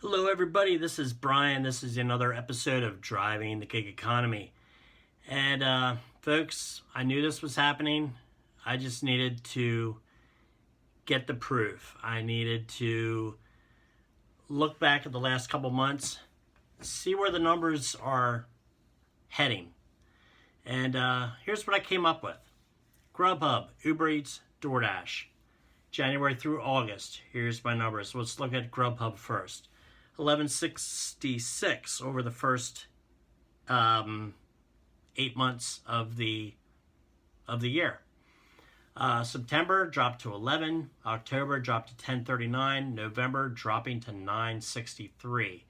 Hello, everybody. This is Brian. This is another episode of Driving the Gig Economy. And, folks, I knew this was happening. I just needed to get the proof. I needed to look back at the last couple months, see where the numbers are heading. And here's what I came up with. Grubhub, Uber Eats, DoorDash. January through August. Here's my numbers. Let's look at Grubhub first. 1166 over the first 8 months of the year. September dropped to 11, October dropped to 1039, November dropping to 963.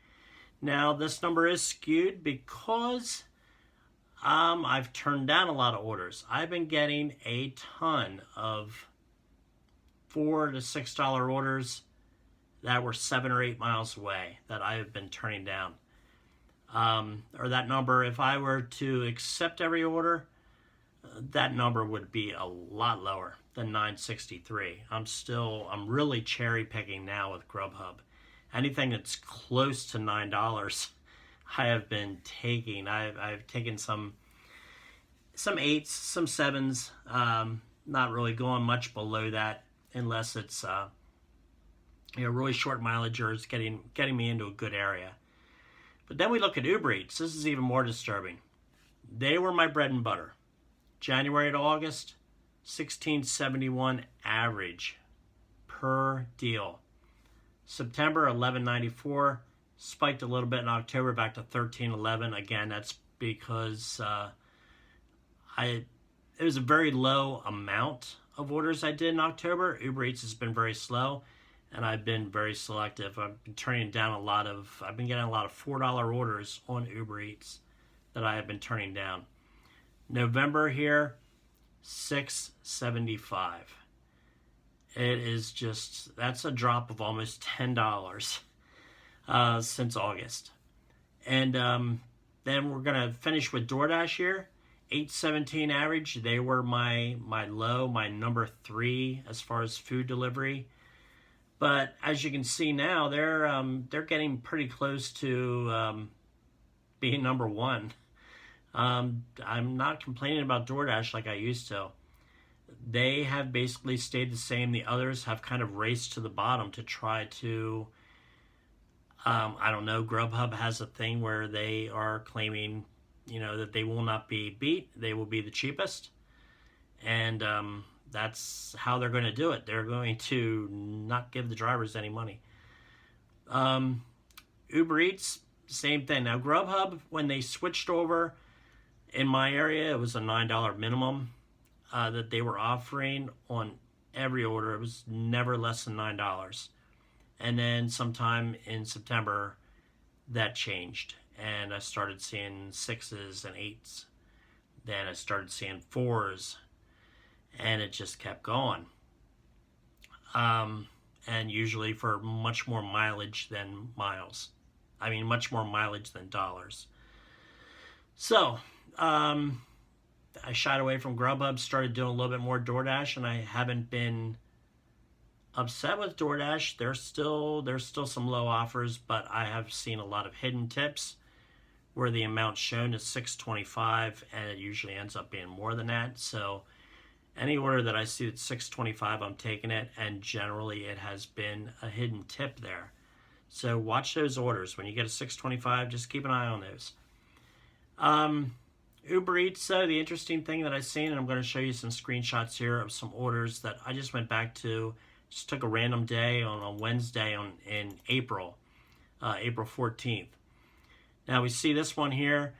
Now this number is skewed because I've turned down a lot of orders. I've been getting a ton of $4 to $6 orders that were 7 or 8 miles away that I have been turning down. Or that number, if I were to accept every order, that number would be a lot lower than 963. I'm really cherry picking now with Grubhub. Anything that's close to $9, I have been taking. I've taken some 8s, some 7s, not really going much below that unless it's really short mileage or it's getting me into a good area. But then we look at Uber Eats. This is even more disturbing. They were my bread and butter. January to August, 1671 average per deal. September, 1194, spiked a little bit in October back to 1311. Again, that's because it was a very low amount of orders I did in October. Uber Eats has been very slow, and I've been very selective. I've been getting a lot of $4 orders on Uber Eats that I have been turning down. November here, $6.75. That's a drop of almost $10 since August. And then we're going to finish with DoorDash here. $8.17 average. They were my low, my number 3 as far as food delivery. But as you can see now, they're getting pretty close to being number 1. I'm not complaining about DoorDash like I used to. They have basically stayed the same. The others have kind of raced to the bottom to try to, I don't know, Grubhub has a thing where they are claiming, that they will not be beat. They will be the cheapest. And that's how they're going to do it. They're going to not give the drivers any money. Uber Eats, same thing. Now, Grubhub, when they switched over in my area, it was a $9 minimum that they were offering on every order. It was never less than $9. And then sometime in September, that changed. And I started seeing 6s and 8s. Then I started seeing 4s. And it just kept going. And usually for much more mileage than miles. I mean, much more mileage than dollars. So, I shied away from Grubhub, started doing a little bit more DoorDash, and I haven't been upset with DoorDash. There's still some low offers, but I have seen a lot of hidden tips where the amount shown is $6.25, and it usually ends up being more than that. So any order that I see at $6.25, I'm taking it, and generally it has been a hidden tip there. So watch those orders. When you get a $6.25, just keep an eye on those. Uber Eats, the interesting thing that I've seen, and I'm going to show you some screenshots here of some orders that I just went back to, just took a random day on a Wednesday in April 14th. Now we see this one here,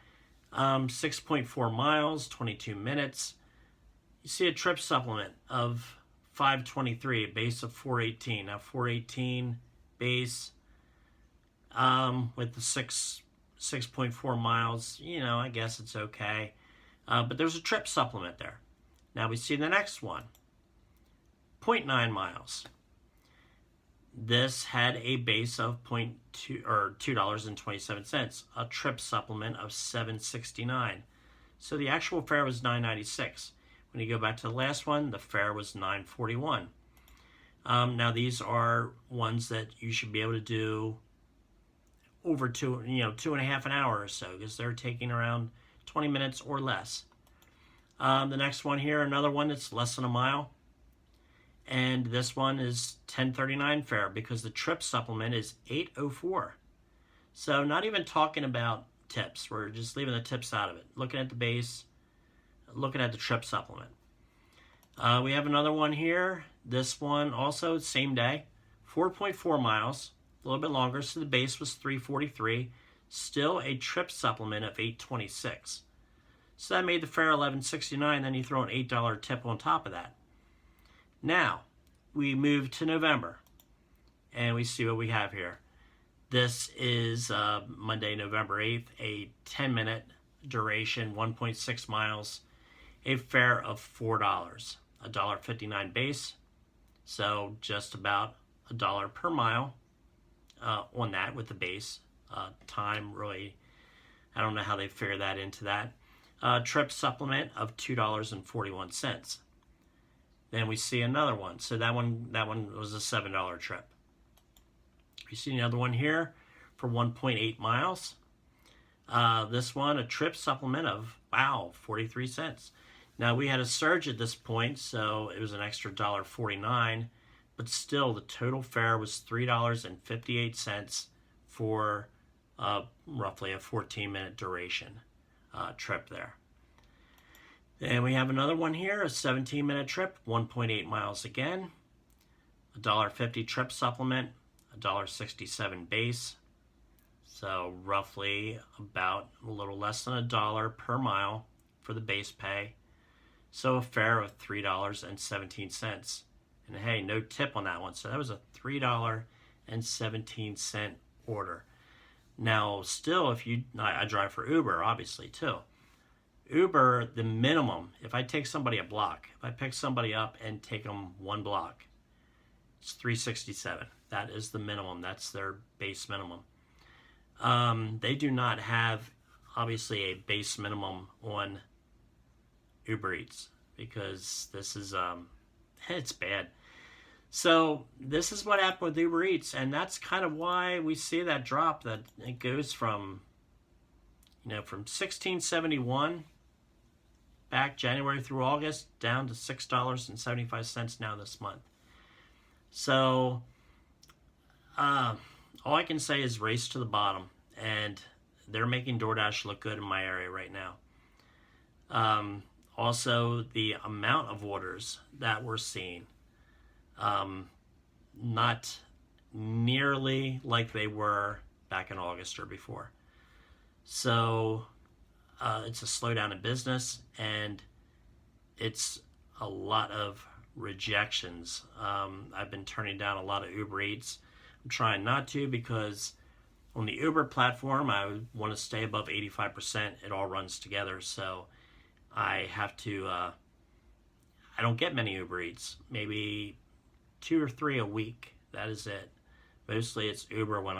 6.4 miles, 22 minutes. You see a trip supplement of 523, a base of 418. Now 418 base with the 6.4 miles, I guess it's okay. But there's a trip supplement there. Now we see the next one, 0.9 miles. This had a base of $2.27, a trip supplement of $7.69. So the actual fare was $9.96. When you go back to the last one, the fare was $9.41. Now these are ones that you should be able to do over 2.5 an hour or so, because they're taking around 20 minutes or less. The next one here, another one that's less than a mile. And this one is $10.39 fare because the trip supplement is $8.04. So not even talking about tips. We're just leaving the tips out of it. Looking at the base, looking at the trip supplement. We have another one here. This one also same day, 4.4 miles, a little bit longer. So the base was $3.43. Still a trip supplement of $8.26. So that made the fare $11.69. Then you throw an $8 tip on top of that. Now, we move to November, and we see what we have here. This is Monday, November 8th, a 10-minute duration, 1.6 miles, a fare of $4, $1.59 base, so just about $1 per mile on that with the base. Time, really, I don't know how they figure that into that. Trip supplement of $2.41. Then we see another one. So that one was a $7 trip. We see another one here for 1.8 miles. This one, a trip supplement of, 43 cents. Now, we had a surge at this point, so it was an extra $1.49, but still the total fare was $3.58 for roughly a 14-minute duration trip there. And we have another one here, a 17-minute trip, 1.8 miles again, $1.50 trip supplement, $1.67 base, so roughly about a little less than $1 per mile for the base pay, so a fare of $3.17. And hey, no tip on that one, so that was a $3.17 order. Now, still, I drive for Uber, obviously, too. Uber, the minimum, if I take somebody a block, if I pick somebody up and take them one block, it's $3.67. That is the minimum. That's their base minimum. They do not have, obviously, a base minimum on Uber Eats because this is, it's bad. So this is what happened with Uber Eats, and that's kind of why we see that drop, that it goes from $16.71 back January through August down to $6.75 now this month. So all I can say is race to the bottom, and they're making DoorDash look good in my area right now. Also, the amount of orders that we're seeing, not nearly like they were back in August or before. So it's a slowdown in business, and it's a lot of rejections. I've been turning down a lot of Uber Eats. I'm trying not to because on the Uber platform, I want to stay above 85%. It all runs together, so I have to, I don't get many Uber Eats, maybe 2 or 3 a week. That is it. Mostly it's Uber when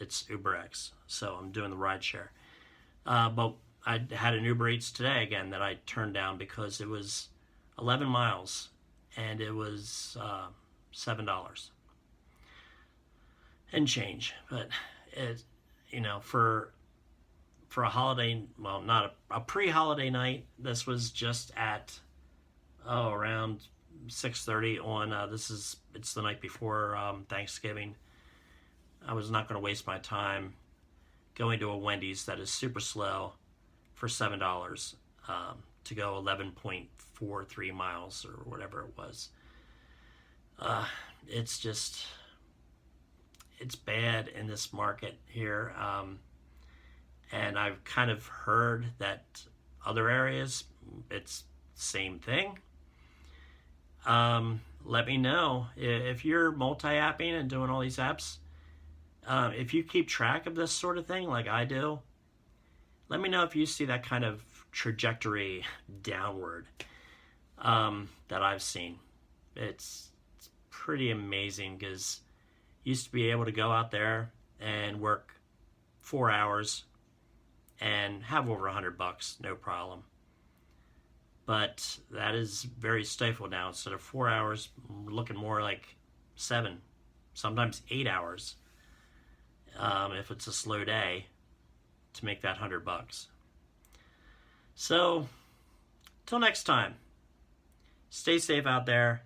it's UberX, so I'm doing the rideshare. But I had an Uber Eats today again that I turned down because it was 11 miles and it was $7 and change. But it, for a holiday, well, not a pre-holiday night, this was just at around 6:30 on it's the night before Thanksgiving. I was not going to waste my time going to a Wendy's that is super slow for $7 to go 11.43 miles or whatever it was. It's bad in this market here. And I've kind of heard that other areas, it's the same thing. Let me know if you're multi-apping and doing all these apps. If you keep track of this sort of thing like I do, let me know if you see that kind of trajectory downward that I've seen. It's pretty amazing because you used to be able to go out there and work 4 hours and have over $100, no problem. But that is very stifled now. Instead of 4 hours, we're looking more like 7, sometimes 8 hours. if it's a slow day, to make that $100. So, till next time, stay safe out there.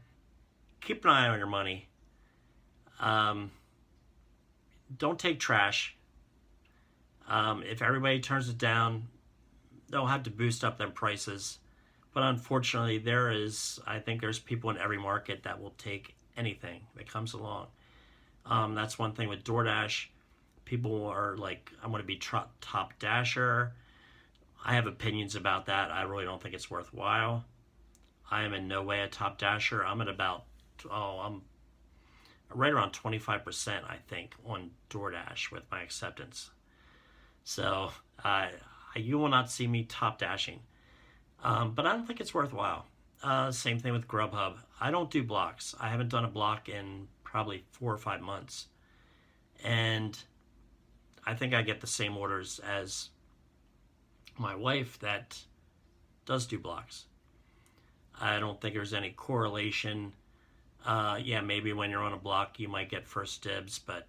Keep an eye on your money. Don't take trash. If everybody turns it down, they'll have to boost up their prices. But unfortunately, I think there's people in every market that will take anything that comes along. That's one thing with DoorDash. People are like, I want to be top dasher. I have opinions about that. I really don't think it's worthwhile. I am in no way a top dasher. I'm right around 25%, I think, on DoorDash with my acceptance. So you will not see me top dashing. But I don't think it's worthwhile. Same thing with Grubhub. I don't do blocks. I haven't done a block in probably 4 or 5 months. And I think I get the same orders as my wife that does do blocks. I don't think there's any correlation. Yeah, maybe when you're on a block you might get first dibs, but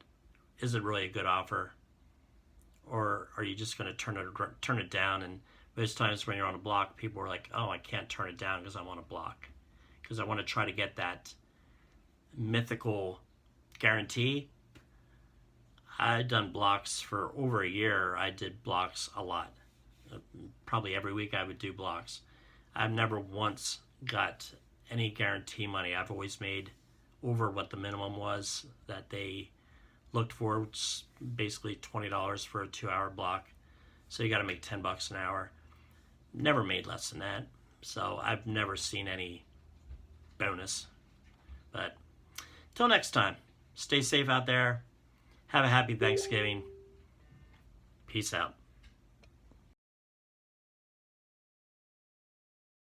is it really a good offer? Or are you just going to turn it down? And most times when you're on a block, people are like, oh, I can't turn it down because I'm on a block. Because I want to try to get that mythical guarantee. I've done blocks for over a year. I did blocks a lot. Probably every week I would do blocks. I've never once got any guarantee money. I've always made over what the minimum was that they looked for, which is basically $20 for a 2-hour block. So you got to make $10 an hour. Never made less than that. So I've never seen any bonus. But till next time, stay safe out there. Have a happy Thanksgiving. Peace out.